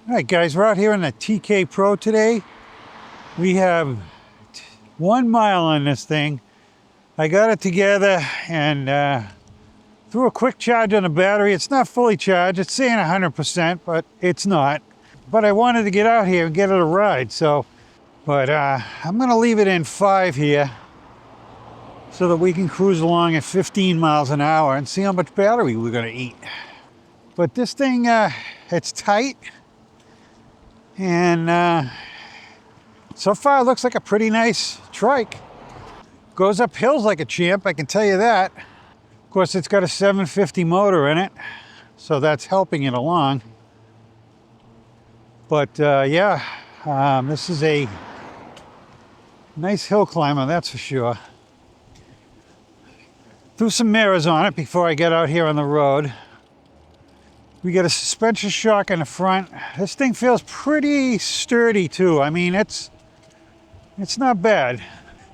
All right, guys, we're out here on the TK Pro today. We have 1 mile on this thing. I got it together and threw a quick charge on the battery. It's not fully charged. It's saying 100%, but it's not. But I wanted to get out here and get it a ride, so. But I'm gonna leave it in 5 here so that we can cruise along at 15 miles an hour and see how much battery we're gonna eat. But this thing, it's tight. And so far it looks like a pretty nice trike. Goes up hills like a champ, I can tell you that. Of course, it's got a 750 motor in it, so that's helping it along. But yeah, this is a nice hill climber, that's for sure. Threw some mirrors on it before I get out here on the road. We got a suspension shock in the front. This thing feels pretty sturdy too. I mean, it's not bad.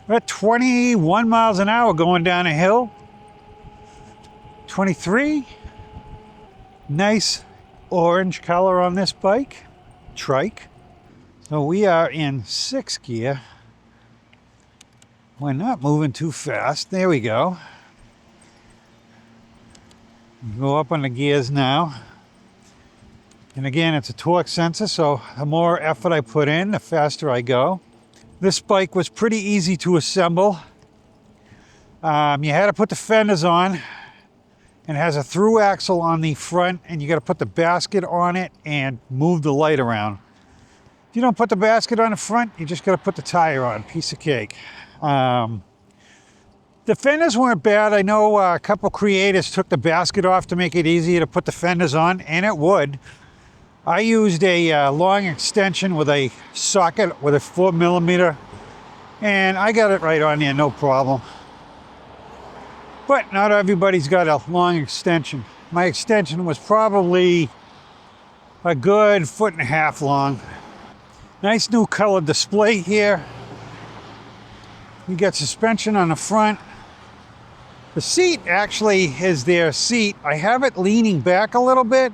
We're at 21 miles an hour going down a hill. 23. Nice orange color on this bike, trike. So we are in 6th gear. We're not moving too fast. There we go. Go up on the gears now. And again, it's a torque sensor, so the more effort I put in, the faster I go. This bike was pretty easy to assemble. You had to put the fenders on, and it has a through axle on the front, and you got to put the basket on it and move the light around. If you don't put the basket on the front, you just got to put the tire on. Piece of cake. The fenders weren't bad. I know a couple creators took the basket off to make it easier to put the fenders on, and it would. I used a long extension with a socket with a 4mm, and I got it right on there, no problem. But not everybody's got a long extension. My extension was probably a good 1.5 feet long. Nice new colored display here. You got suspension on the front. The seat actually is their seat. I have it leaning back a little bit,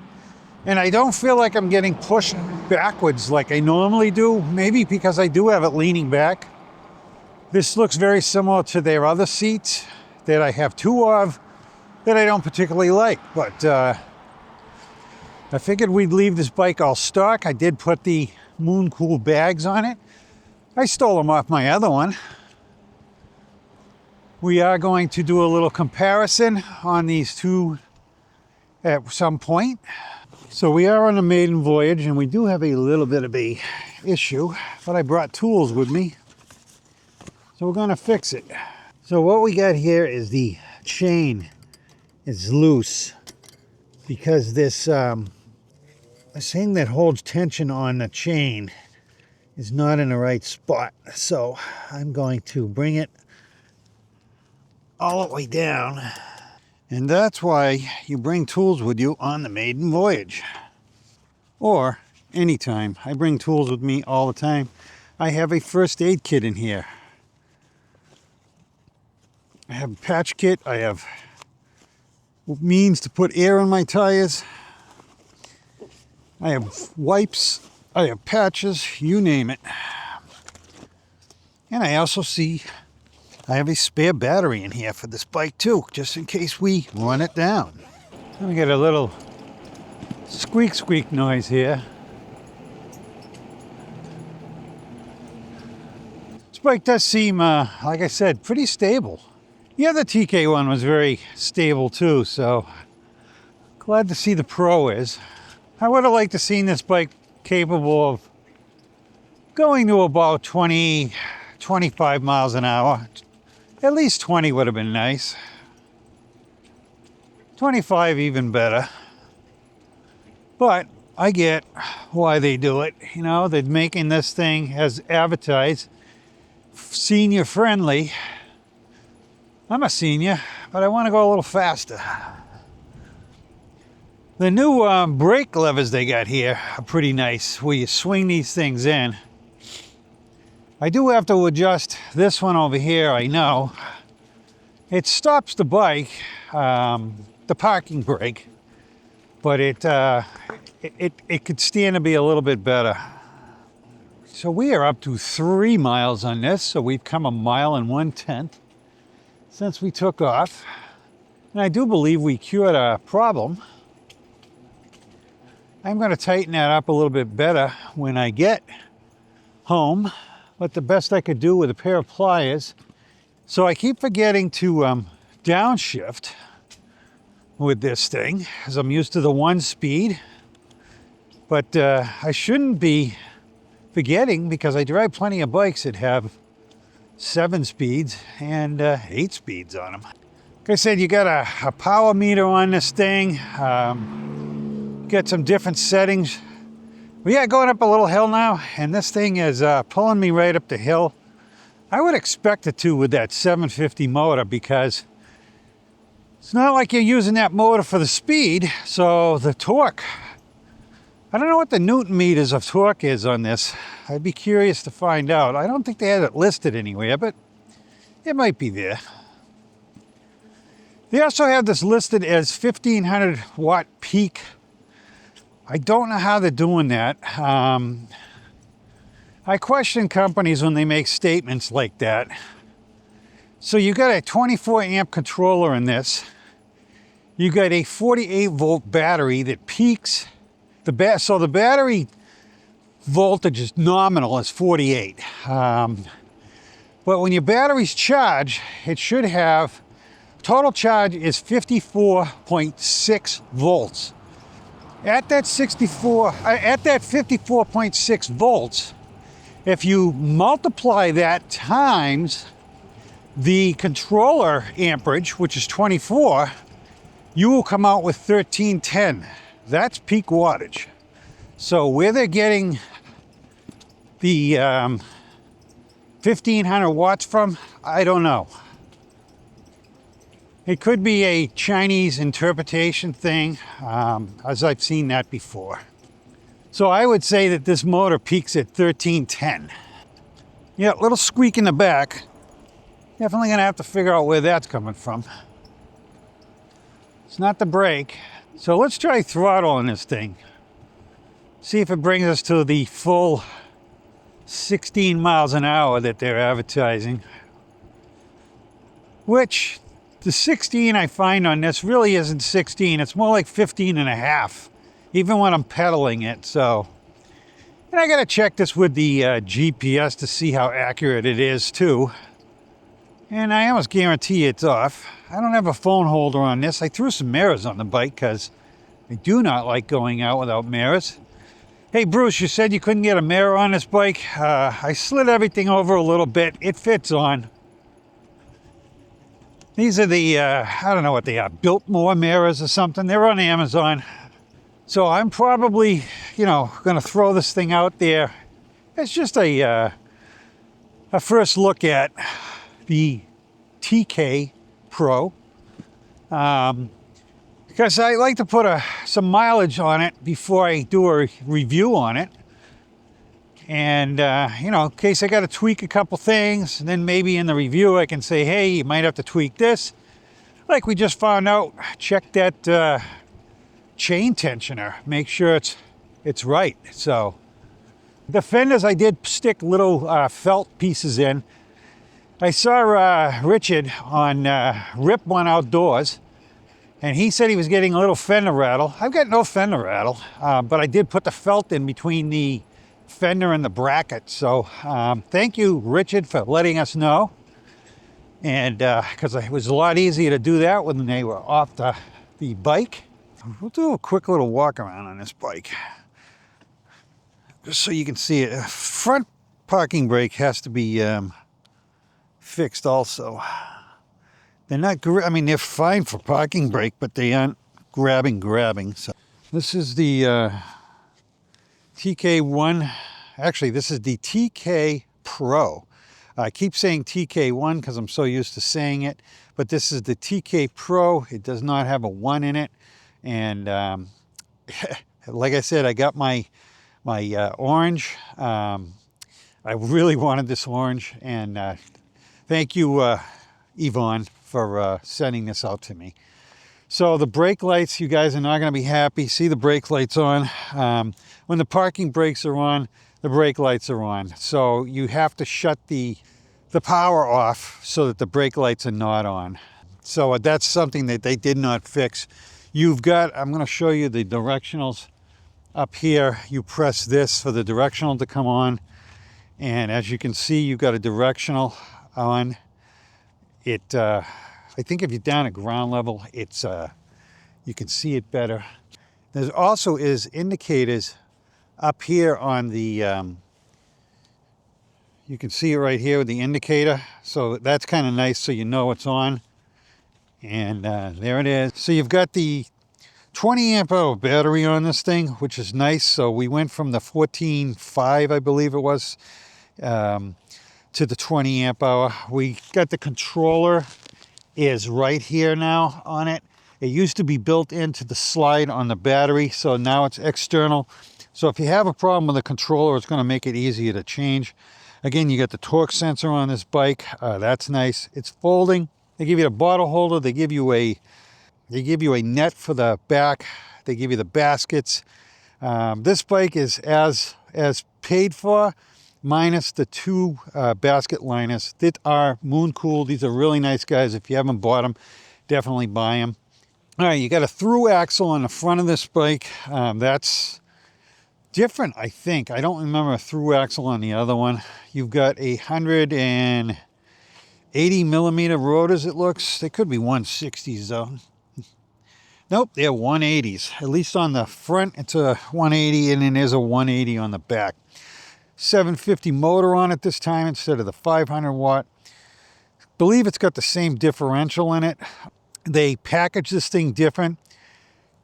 and I don't feel like I'm getting pushed backwards like I normally do. Maybe because I do have it leaning back. This looks very similar to their other seats that I have 2 of that I don't particularly like. But I figured we'd leave this bike all stock. I did put the Moon Cool bags on it. I stole them off my other one. We are going to do a little comparison on these two at some point. So we are on a maiden voyage, and we do have a little bit of a issue, but I brought tools with me, so we're going to fix it. So what we got here is the chain is loose because this thing that holds tension on the chain is not in the right spot. So I'm going to bring it all the way down. And that's why you bring tools with you on the maiden voyage. Or anytime. I bring tools with me all the time. I have a first aid kit in here. I have a patch kit. I have means to put air in my tires. I have wipes. I have patches. You name it. And I also I have a spare battery in here for this bike too, just in case we run it down. Let me get a little squeak noise here. This bike does seem, like I said, pretty stable. The other TK one was very stable too, so glad to see the Pro is. I would have liked to seen this bike capable of going to about 20, 25 miles an hour. At least 20 would have been nice. 25 even better. But I get why they do it. You know, they're making this thing as advertised, senior friendly. I'm a senior, but I want to go a little faster. The new brake levers they got here are pretty nice, where you swing these things in. I do have to adjust this one over here, I know. It stops the bike, the parking brake, but it it could stand to be a little bit better. So we are up to 3 miles on this, so we've come 1 mile and 1/10 since we took off. And I do believe we cured our problem. I'm going to tighten that up a little bit better when I get home, but the best I could do with a pair of pliers. So I keep forgetting to downshift with this thing, as I'm used to the 1 speed. But I shouldn't be forgetting, because I drive plenty of bikes that have 7 speeds and 8 speeds on them. Like I said, you got a power meter on this thing. Got some different settings. We are going up a little hill now, and this thing is pulling me right up the hill. I would expect it to with that 750 motor, because it's not like you're using that motor for the speed. So the torque, I don't know what the Newton meters of torque is on this. I'd be curious to find out. I don't think they had it listed anywhere, but it might be there. They also have this listed as 1500 watt peak. I don't know how they're doing that. I question companies when they make statements like that. So you got a 24 amp controller in this. You got a 48 volt battery that peaks. So the battery voltage is nominal, is 48. But when your battery's charged, it should have, total charge is 54.6 volts. At that 54.6 volts, if you multiply that times the controller amperage, which is 24, you will come out with 1310. That's peak wattage. So where they're getting the 1500 watts from, I don't know. It could be a Chinese interpretation thing, as I've seen that before. So I would say that this motor peaks at 1310. Yeah, a little squeak in the back. Definitely gonna have to figure out where that's coming from. It's not the brake. So let's try throttle on this thing. See if it brings us to the full 16 miles an hour that they're advertising. Which, the 16 I find on this really isn't 16. It's more like 15 and a half, even when I'm pedaling it. So, and I gotta check this with the GPS to see how accurate it is too. And I almost guarantee it's off. I don't have a phone holder on this. I threw some mirrors on the bike because I do not like going out without mirrors. Hey Bruce, you said you couldn't get a mirror on this bike. I slid everything over a little bit. It fits on. These are the, I don't know what they are, Biltmore mirrors or something. They're on Amazon. So I'm probably, gonna throw this thing out there. It's just a first look at the TK Pro. Because I like to put some mileage on it before I do a review on it. And, in case I got to tweak a couple things, and then maybe in the review I can say, hey, you might have to tweak this. Like we just found out, check that chain tensioner, make sure it's right. So the fenders, I did stick little felt pieces in. I saw Richard on Rip One Outdoors, and he said he was getting a little fender rattle. I've got no fender rattle, but I did put the felt in between the fender and the bracket. So thank you, Richard, for letting us know. And because it was a lot easier to do that when they were off the bike. We'll do a quick little walk around on this bike, just so you can see it. Front parking brake has to be fixed also. They're not, they're fine for parking brake, but they aren't grabbing. So this is the TK1. Actually, this is the TK Pro. I keep saying TK1 because I'm so used to saying it, but this is the TK Pro. It does not have a 1 in it. And like I said, I got my orange. I really wanted this orange, and thank you, Yvonne, for sending this out to me. So the brake lights, you guys are not going to be happy. See the brake lights on. When the parking brakes are on, the brake lights are on. So you have to shut the power off so that the brake lights are not on. So that's something that they did not fix. You've got, I'm going to show you the directionals up here. You press this for the directional to come on. And as you can see, you've got a directional on. I think if you're down at ground level, it's you can see it better. There also is indicators up here on the, you can see it right here with the indicator. So that's kind of nice so you know it's on. And there it is. So you've got the 20 amp hour battery on this thing, which is nice. So we went from the 14.5, I believe it was, to the 20 amp hour. We got the controller is right here now on it. It used to be built into the slide on the battery, so now it's external. So if you have a problem with the controller, it's going to make it easier to change. Again, you got the torque sensor on this bike. That's nice. It's folding. They give you a bottle holder. They give you a net for the back. They give you the baskets. This bike is as paid for, minus the two basket liners that are moon cool. These are really nice guys. If you haven't bought them, definitely buy them. All right, you got a through axle on the front of this bike. That's different, I think. I don't remember a through axle on the other one. You've got 180 millimeter rotors, it looks. They could be 160s though. Nope, they're 180s. At least on the front, it's a 180, and then there's a 180 on the back. 750 motor on it this time instead of the 500 watt. Believe it's got the same differential in it. They packaged this thing different.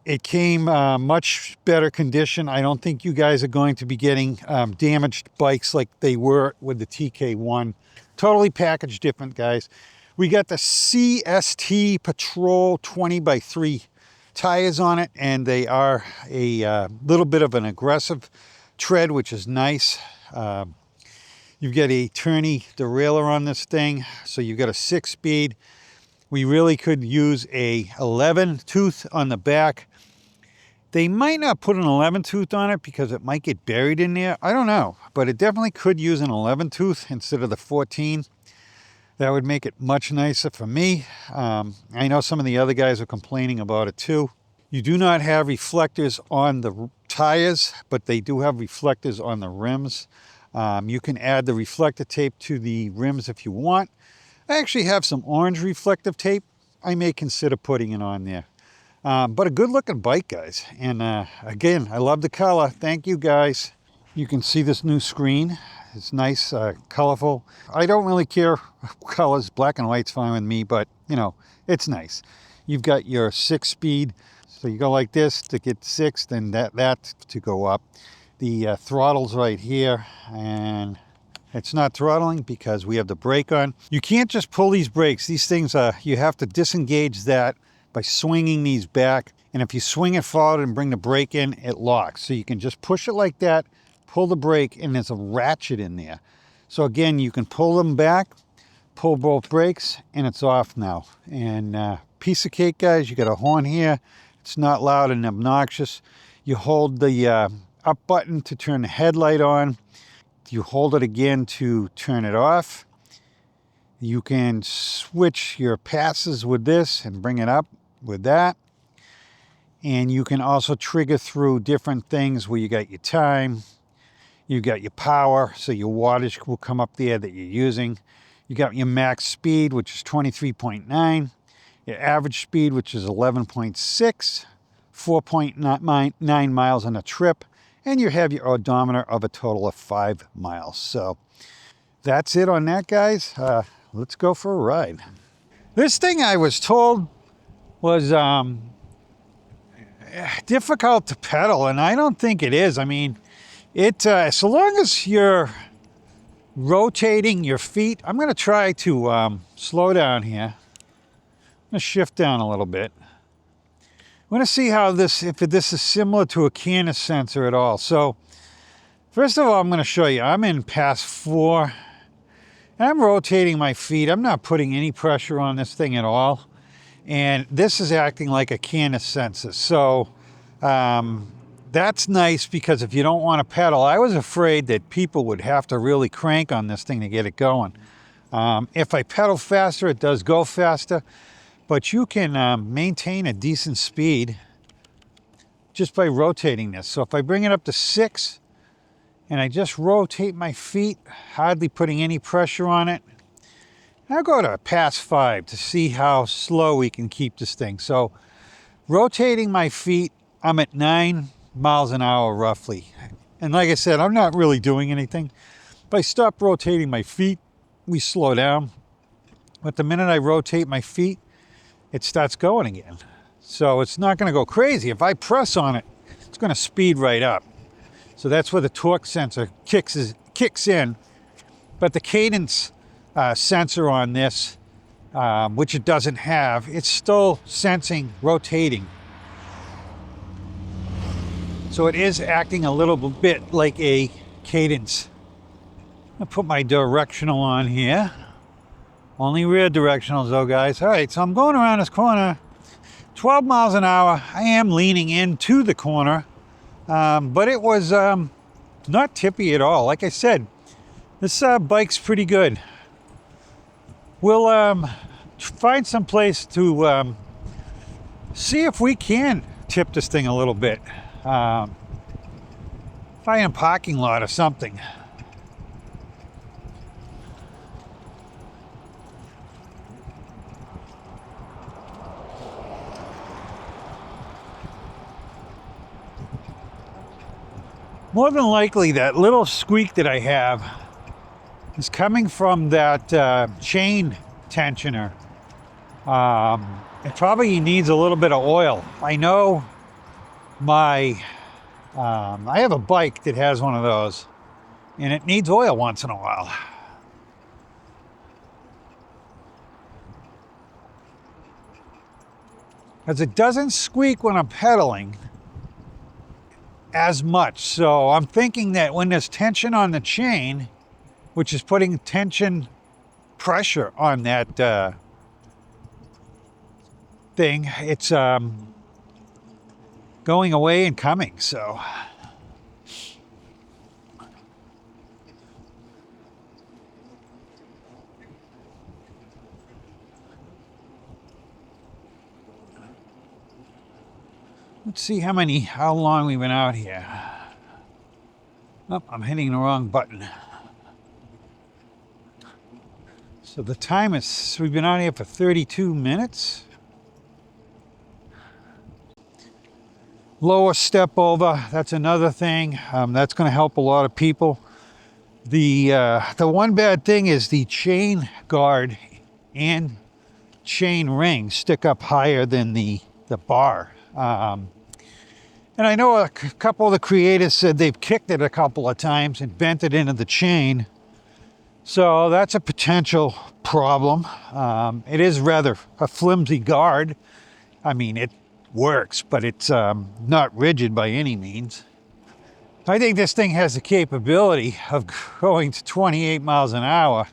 It came much better condition. I don't think you guys are going to be getting damaged bikes like they were with the TK1. Totally packaged different, guys. We got the CST Patrol 20x3 tires on it, and they are a little bit of an aggressive tread, which is nice. You've got a turny derailleur on this thing, so you've got a 6-speed. We really could use a 11 tooth on the back. They might not put an 11 tooth on it because it might get buried in there. I don't know, but it definitely could use an 11 tooth instead of the 14. That would make it much nicer for me. I know some of the other guys are complaining about it too. You do not have reflectors on the tires, but they do have reflectors on the rims. You can add the reflector tape to the rims if you want. I actually have some orange reflective tape. I may consider putting it on there. But a good looking bike, guys. And again, I love the color. Thank you, guys. You can see this new screen. It's nice, colorful. I don't really care colors. Black and white's fine with me, but you know, it's nice. You've got your 6-speed. So you go like this to get 6, then that to go up. The throttle's right here, and it's not throttling because we have the brake on. You can't just pull these brakes. These things, you have to disengage that by swinging these back. And if you swing it forward and bring the brake in, it locks. So you can just push it like that, pull the brake, and there's a ratchet in there. So again, you can pull them back, pull both brakes, and it's off now. And piece of cake, guys. You got a horn here. It's not loud and obnoxious. You hold the up button to turn the headlight on. You hold it again to turn it off. You can switch your passes with this and bring it up with that. And you can also trigger through different things where you got your time, you got your power, so your wattage will come up there that you're using. You got your max speed, which is 23.9. Your average speed, which is 11.6, 4.9 miles on a trip, and you have your odometer of a total of 5 miles. So that's it on that, guys. Let's go for a ride. This thing, I was told, was difficult to pedal, and I don't think it is. I mean, so long as you're rotating your feet, I'm going to try to slow down here. I'm going to shift down a little bit. I'm going to see how if this is similar to a Canis sensor at all. So first of all, I'm going to show you. I'm in pass 4. I'm rotating my feet. I'm not putting any pressure on this thing at all. And this is acting like a Canis sensor. So that's nice, because if you don't want to pedal, I was afraid that people would have to really crank on this thing to get it going. If I pedal faster, it does go faster, but you can maintain a decent speed just by rotating this. So if I bring it up to 6 and I just rotate my feet, hardly putting any pressure on it, I'll go to past 5 to see how slow we can keep this thing. So rotating my feet, I'm at 9 miles an hour roughly. And like I said, I'm not really doing anything. If I stop rotating my feet, we slow down. But the minute I rotate my feet, it starts going again. So it's not going to go crazy. If I press on it, it's going to speed right up. So that's where the torque sensor kicks in. But the cadence sensor on this, which it doesn't have, it's still sensing rotating. So it is acting a little bit like a cadence. I'll put my directional on here. Only rear directionals though, guys. All right, so I'm going around this corner, 12 miles an hour. I am leaning into the corner, but it was not tippy at all. Like I said, this bike's pretty good. We'll find some place to see if we can tip this thing a little bit. Find a parking lot or something. More than likely, that little squeak that I have is coming from that chain tensioner. It probably needs a little bit of oil. I know I have a bike that has one of those, and it needs oil once in a while. Because it doesn't squeak when I'm pedaling as much. So I'm thinking that when there's tension on the chain, which is putting tension pressure on that thing, it's going away and coming. So let's see how long we've been out here. Oh, I'm hitting the wrong button. So the time is, we've been out here for 32 minutes. Lower step over, that's another thing. That's going to help a lot of people. The one bad thing is the chain guard and chain ring stick up higher than the bar. And I know a couple of the creators said they've kicked it a couple of times and bent it into the chain. So that's a potential problem. It is rather a flimsy guard. I mean, it works, but it's not rigid by any means. I think this thing has the capability of going to 28 miles an hour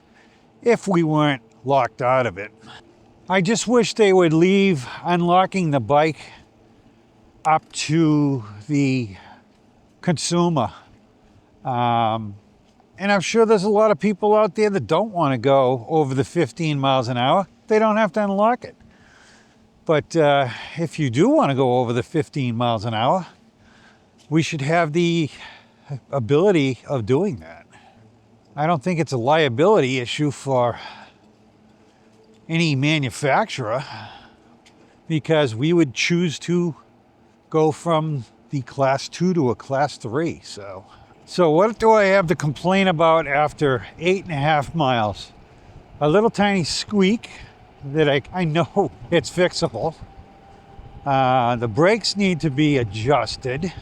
if we weren't locked out of it. I just wish they would leave unlocking the bike up to the consumer. And I'm sure there's a lot of people out there that don't want to go over the 15 miles an hour. They don't have to unlock it. But if you do want to go over the 15 miles an hour, we should have the ability of doing that. I don't think it's a liability issue for any manufacturer, because we would choose to go from the class 2 to a class 3. So what do I have to complain about after 8.5 miles? A little tiny squeak that I know it's fixable. The brakes need to be adjusted.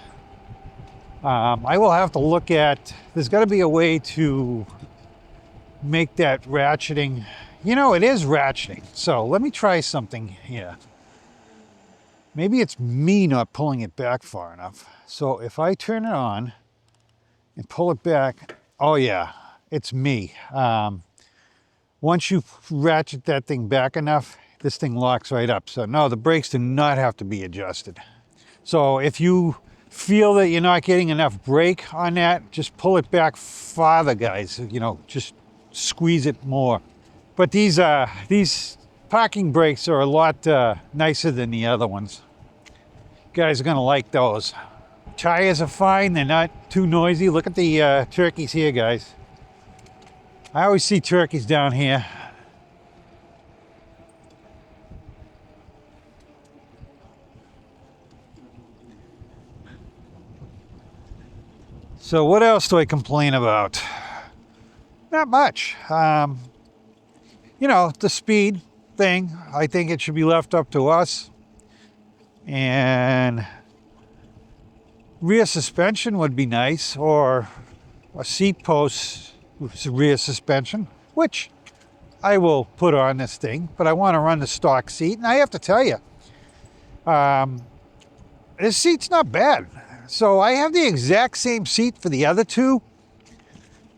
I will have to look at, there's got to be a way to make that ratcheting. You know, it is ratcheting. So let me try something here. Maybe it's me not pulling it back far enough. So if I turn it on and pull it back, oh yeah, it's me. Once you ratchet that thing back enough, this thing locks right up. So no, the brakes do not have to be adjusted. So if you feel that you're not getting enough brake on that, just pull it back farther, guys. You know, just squeeze it more. But these parking brakes are a lot nicer than the other ones. You guys are gonna like those. Tires are fine, they're not too noisy. Look at the turkeys here, guys. I always see turkeys down here. So what else do I complain about? Not much. You know, the speed thing, I think it should be left up to us. And rear suspension would be nice, or a seat post rear suspension, which I will put on this thing, but I want to run the stock seat. And I have to tell you, this seat's not bad. So I have the exact same seat for the other two,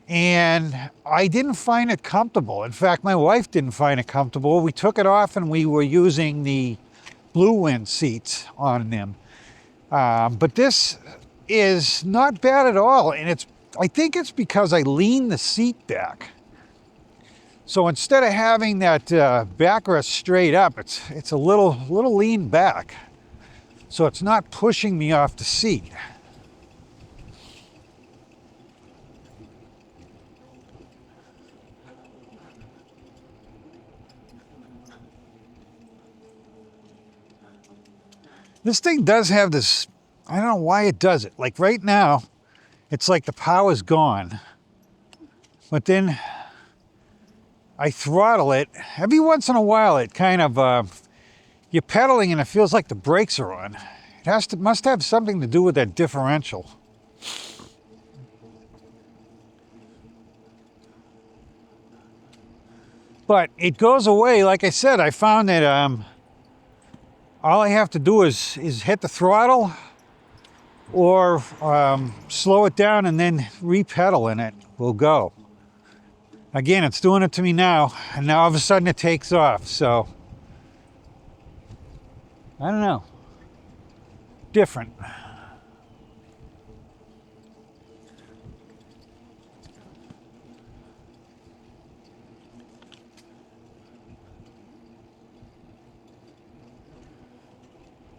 and I didn't find it comfortable. In fact, my wife didn't find it comfortable. We took it off and we were using the Blue Wind seats on them. But this is not bad at all, and I think it's because I leaned the seat back. So instead of having that backrest straight up, it's a little lean back. So it's not pushing me off the seat. This thing does have this, I don't know why it does it. Like right now, it's like the power's gone. But then I throttle it. Every once in a while, it kind of, you're pedaling and it feels like the brakes are on. It must have something to do with that differential. But it goes away. Like I said, I found that all I have to do is hit the throttle or slow it down and then re-pedal and it will go. Again, it's doing it to me now, and now all of a sudden it takes off. So I don't know. Different.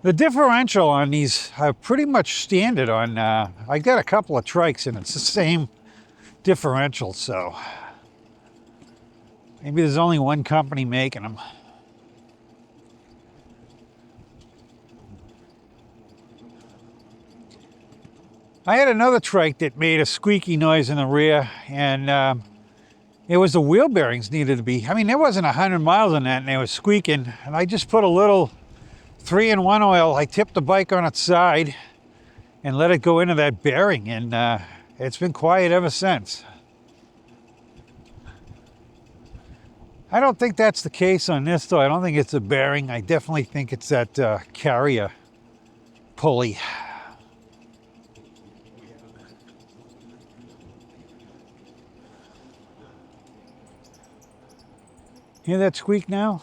The differential on these are pretty much standard on, I got a couple of trikes and it's the same differential, so maybe there's only one company making them. I had another trike that made a squeaky noise in the rear, and it was the wheel bearings needed to be, I mean, there wasn't 100 miles on that and they were squeaking, and I just put a little 3-in-1 oil. I tipped the bike on its side and let it go into that bearing, and it's been quiet ever since. I don't think that's the case on this though. I don't think it's a bearing. I definitely think it's that carrier pulley. Hear that squeak now?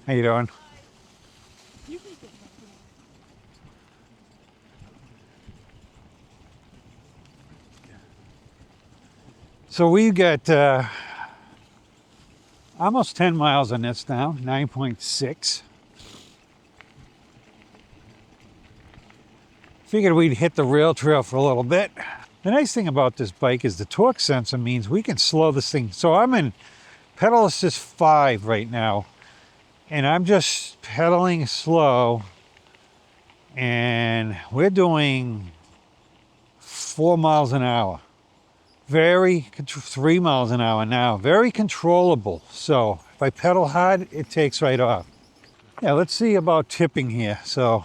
How you doing? So we got almost 10 miles on this now, 9.6. Figured we'd hit the rail trail for a little bit. The nice thing about this bike is the torque sensor means we can slow this thing. So I'm in pedal assist 5 right now, and I'm just pedaling slow, and we're doing 4 miles an hour. 3 miles an hour now, very controllable. So if I pedal hard, it takes right off. Yeah, let's see about tipping here. So,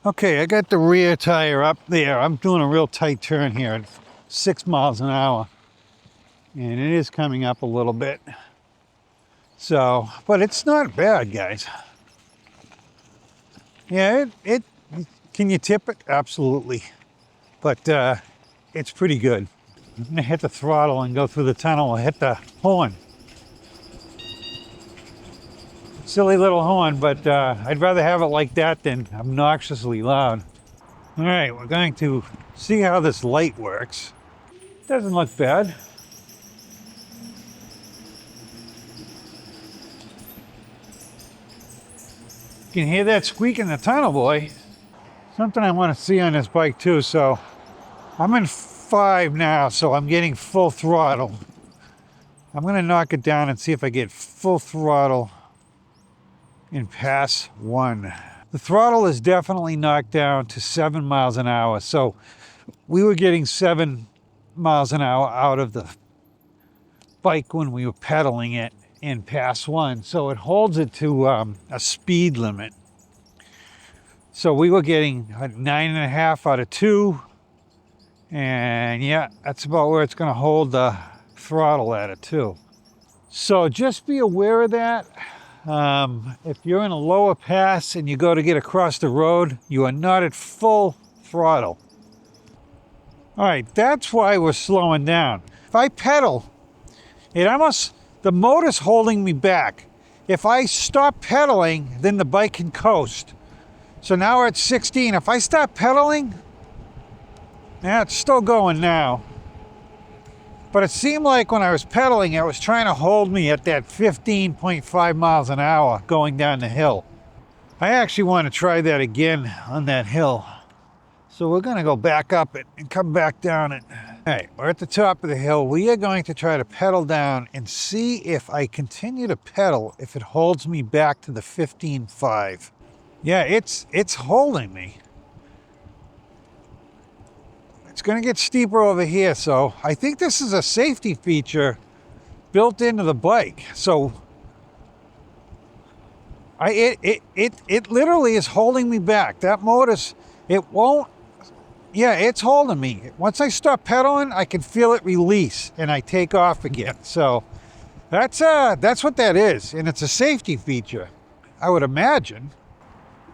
okay, I got the rear tire up there. I'm doing a real tight turn here. 6 miles an hour. And it is coming up a little bit. So, but it's not bad, guys. Yeah, it can you tip it? Absolutely. But it's pretty good. I'm gonna hit the throttle and go through the tunnel and hit the horn. Silly little horn, but I'd rather have it like that than obnoxiously loud. All right, we're going to see how this light works. Doesn't look bad. You can hear that squeak in the tunnel, boy. Something I want to see on this bike too. So I'm in 5 now, so I'm getting full throttle. I'm gonna knock it down and see if I get full throttle in pass 1. The throttle is definitely knocked down to 7 miles an hour. So we were getting 7 miles an hour out of the bike when we were pedaling it in pass 1. So it holds it to a speed limit. So we were getting 9.5 out of 2. And yeah, that's about where it's going to hold the throttle at it too. So just be aware of that. If you're in a lower pass and you go to get across the road, you are not at full throttle. All right, that's why we're slowing down. If I pedal, the motor's holding me back. If I stop pedaling, then the bike can coast. So now we're at 16. If I stop pedaling, yeah, it's still going now. But it seemed like when I was pedaling, it was trying to hold me at that 15.5 miles an hour going down the hill. I actually want to try that again on that hill. So we're going to go back up it and come back down it. All right, we're at the top of the hill. We are going to try to pedal down and see if I continue to pedal, if it holds me back to the 15.5. Yeah, it's holding me. It's going to get steeper over here, so I think this is a safety feature built into the bike. So it literally is holding me back. That motor's, it won't, yeah, it's holding me. Once I stop pedaling, I can feel it release and I take off again. So that's what that is, and it's a safety feature, I would imagine.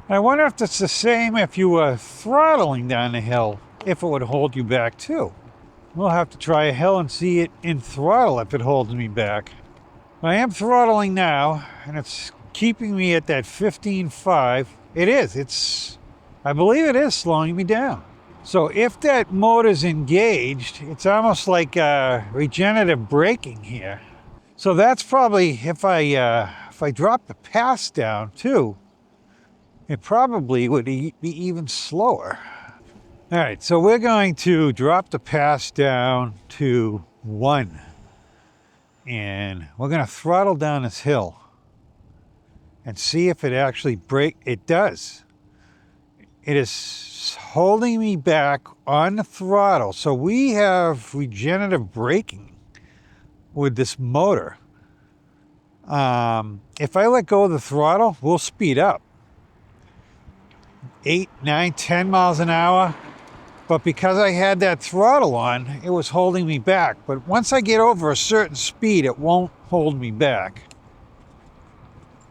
I wonder if it's the same if you were throttling down the hill, if it would hold you back too. We'll have to try a hill and see it in throttle if it holds me back. I am throttling now, and it's keeping me at that 15.5. It is. I believe it is slowing me down. So if that motor's engaged, it's almost like regenerative braking here. So that's probably, if I drop the pass down too, it probably would be even slower. All right, so we're going to drop the pass down to 1. And we're going to throttle down this hill and see if it actually brakes. It does. It is holding me back on the throttle. So we have regenerative braking with this motor. If I let go of the throttle, we'll speed up. 8, 9, 10 miles an hour. But because I had that throttle on, it was holding me back. But once I get over a certain speed, it won't hold me back.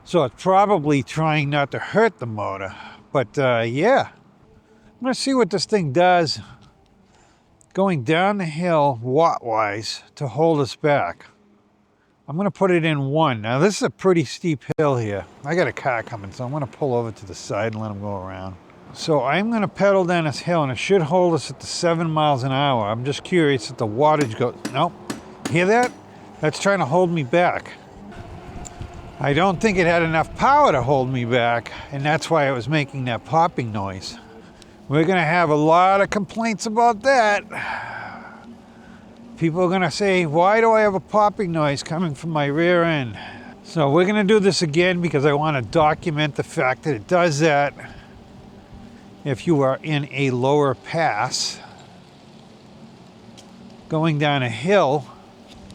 So it's probably trying not to hurt the motor. But yeah, I'm going to see what this thing does going down the hill watt-wise to hold us back. I'm going to put it in 1. Now this is a pretty steep hill here. I got a car coming, so I'm going to pull over to the side and let him go around. So I'm going to pedal down this hill, and it should hold us at the 7 miles an hour. I'm just curious if the wattage goes. Nope. Hear that? That's trying to hold me back. I don't think it had enough power to hold me back, and that's why it was making that popping noise. We're going to have a lot of complaints about that. People are going to say, why do I have a popping noise coming from my rear end? So we're going to do this again because I want to document the fact that it does that. If you are in a lower pass, going down a hill,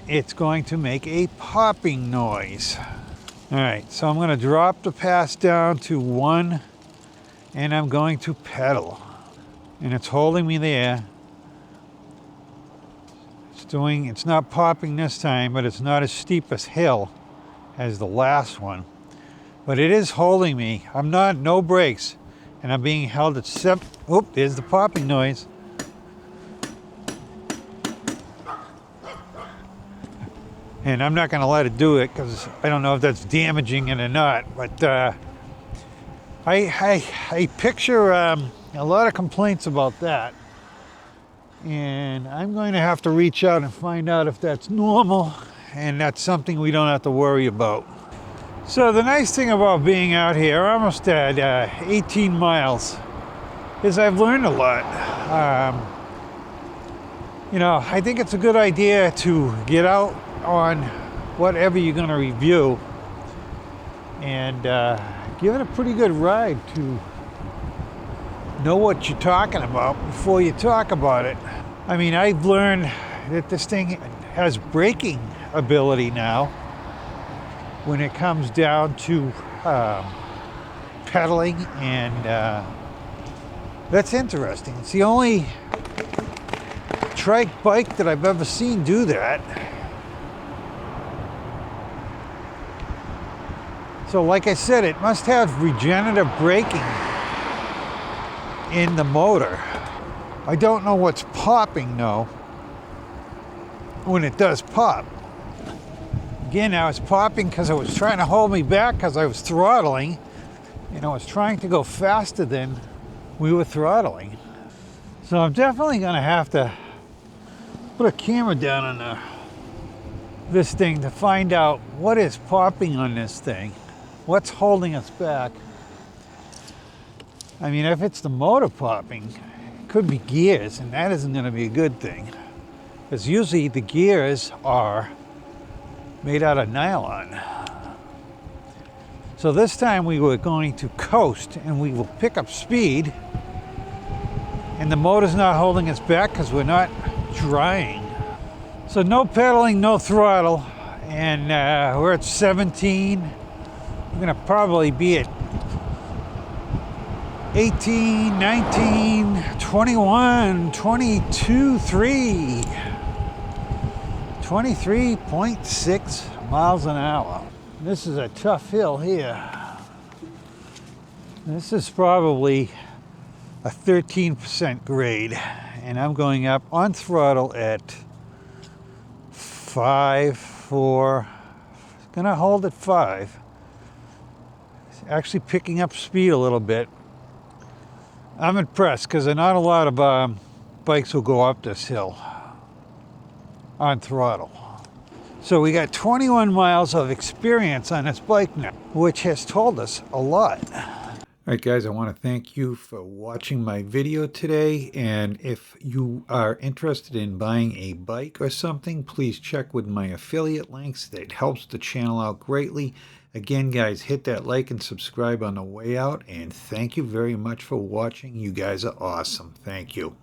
it's going to make a popping noise. All right, so I'm going to drop the pass down to 1, and I'm going to pedal. And it's holding me there. It's not popping this time, but it's not as steep a hill as the last one. But it is holding me. I'm not, no brakes, and I'm being held at oh, there's the popping noise. And I'm not going to let it do it because I don't know if that's damaging it or not. But I picture a lot of complaints about that. And I'm going to have to reach out and find out if that's normal and that's something we don't have to worry about. So the nice thing about being out here, almost at 18 miles, is I've learned a lot. You know, I think it's a good idea to get out on whatever you're going to review and give it a pretty good ride to know what you're talking about before you talk about it. I mean, I've learned that this thing has braking ability now when it comes down to pedaling, and that's interesting. It's the only trike bike that I've ever seen do that. So like I said, it must have regenerative braking in the motor. I don't know what's popping though when it does pop. Again, I was popping because it was trying to hold me back because I was throttling, and I was trying to go faster than we were throttling. So I'm definitely going to have to put a camera down on this thing to find out what is popping on this thing. What's holding us back? I mean, if it's the motor popping, it could be gears, and that isn't going to be a good thing. Because usually the gears are made out of nylon. So this time we were going to coast, and we will pick up speed, and the motor's not holding us back because we're not drying. So no pedaling, no throttle, and we're at 17. We're going to probably be at 18, 19, 21, 22, 3. 23.6 miles an hour. This is a tough hill here. This is probably a 13% grade, and I'm going up on throttle at 5, 4. Gonna hold at 5. Actually picking up speed a little bit. I'm impressed because not a lot of bikes will go up this hill on throttle. So we got 21 miles of experience on this bike now, which has told us a lot. All right, guys, I want to thank you for watching my video today. And if you are interested in buying a bike or something, please check with my affiliate links. That helps the channel out greatly. Again, guys, hit that like and subscribe on the way out. And thank you very much for watching. You guys are awesome. Thank you.